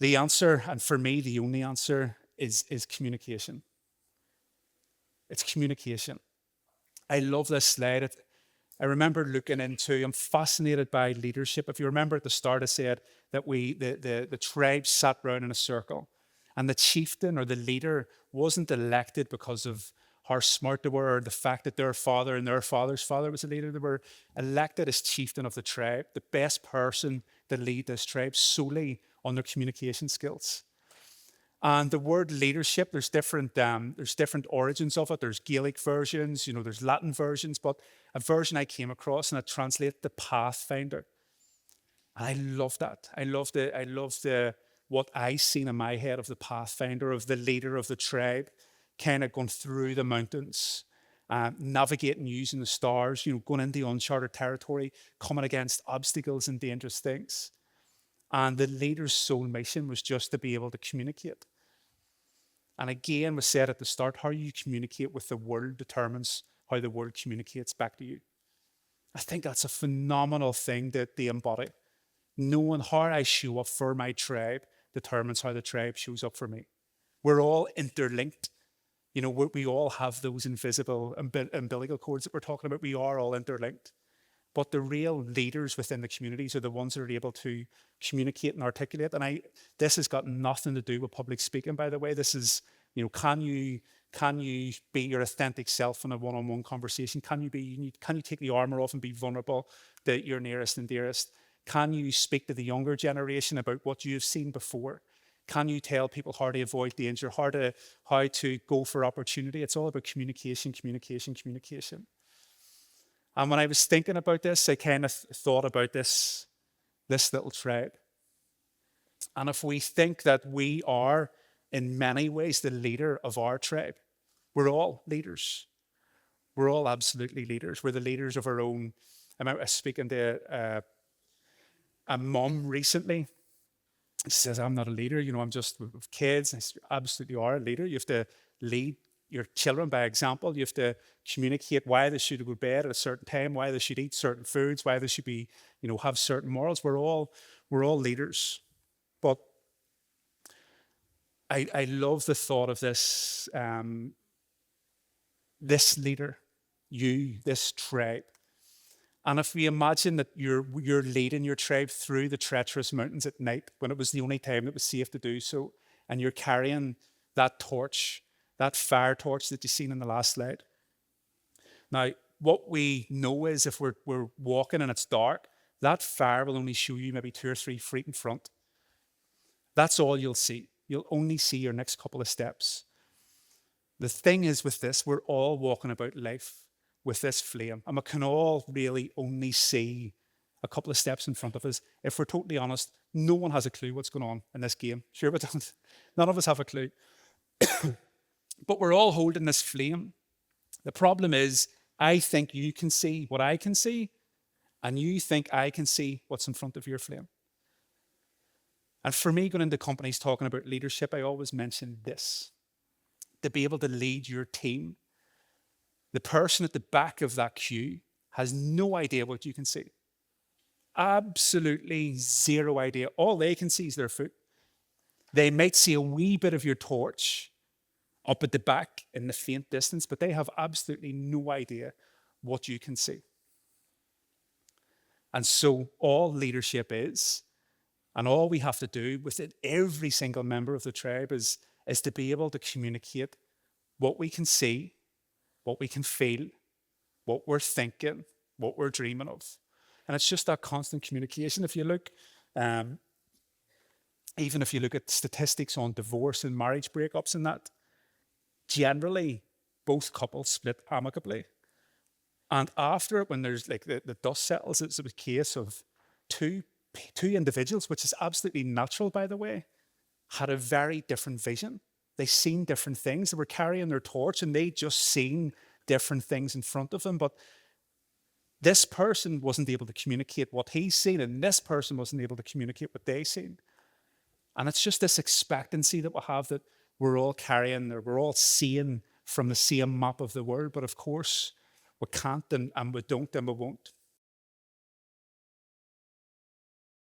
The answer, and for me, the only answer is communication. It's communication. I love this slide. I remember looking into, I'm fascinated by leadership. If you remember at the start, I said that the tribe sat round in a circle, and the chieftain or the leader wasn't elected because of how smart they were or the fact that their father and their father's father was a leader. They were elected as chieftain of the tribe, the best person to lead this tribe solely on their communication skills. And the word leadership, there's different origins of it. There's Gaelic versions, there's Latin versions, but a version I came across and it translates the pathfinder. And I love that. I love the what I seen in my head of the pathfinder, of the leader of the tribe, kind of going through the mountains, navigating using the stars, going into uncharted territory, coming against obstacles and dangerous things. And the leader's sole mission was just to be able to communicate. And again, we said at the start, how you communicate with the world determines how the world communicates back to you. I think that's a phenomenal thing that they embody. Knowing how I show up for my tribe determines how the tribe shows up for me. We're all interlinked. We all have those invisible umbilical cords that we're talking about. We are all interlinked. But the real leaders within the communities are the ones that are able to communicate and articulate. And this has got nothing to do with public speaking, by the way. This is, can you be your authentic self in a one-on-one conversation? Can you take the armor off and be vulnerable to your nearest and dearest? Can you speak to the younger generation about what you've seen before? Can you tell people how to avoid danger, how to go for opportunity? It's all about communication, communication, communication. And when I was thinking about this, I kind of thought about this little tribe. And if we think that we are, in many ways, the leader of our tribe, we're all leaders. We're all absolutely leaders. We're the leaders of our own. I remember speaking to a mum recently. She says, I'm not a leader, I'm just with kids. And I said, you absolutely are a leader. You have to lead your children by example. You have to communicate why they should go to bed at a certain time, why they should eat certain foods, why they should be, have certain morals. We're all leaders. But I love the thought of this, this leader, this tribe. And if we imagine that you're leading your tribe through the treacherous mountains at night, when it was the only time it was safe to do so, and you're carrying that torch, that fire torch that you've seen in the last slide. Now, what we know is if we're walking and it's dark, that fire will only show you maybe 2 or 3 feet in front. That's all you'll see. You'll only see your next couple of steps. The thing is with this, we're all walking about life with this flame, and we can all really only see a couple of steps in front of us. If we're totally honest, no one has a clue what's going on in this game. Sure, we don't. None of us have a clue. But we're all holding this flame. The problem is, I think you can see what I can see, and you think I can see what's in front of your flame. And for me, going into companies talking about leadership, I always mention this. To be able to lead your team, the person at the back of that queue has no idea what you can see. Absolutely zero idea. All they can see is their foot. They might see a wee bit of your torch up at the back in the faint distance, but they have absolutely no idea what you can see. And so all leadership is, and all we have to do within every single member of the tribe is to be able to communicate what we can see, what we can feel, what we're thinking, what we're dreaming of. And it's just that constant communication. If you look, even if you look at statistics on divorce and marriage breakups and that, generally both couples split amicably. And after it, when there's like the dust settles, it's a case of two individuals, which is absolutely natural, by the way, had a very different vision. They seen different things. They were carrying their torch and they just seen different things in front of them. But this person wasn't able to communicate what he's seen, and this person wasn't able to communicate what they seen. And it's just this expectancy that we have that we're all carrying, or we're all seeing from the same map of the world. But of course, we can't and we don't and we won't.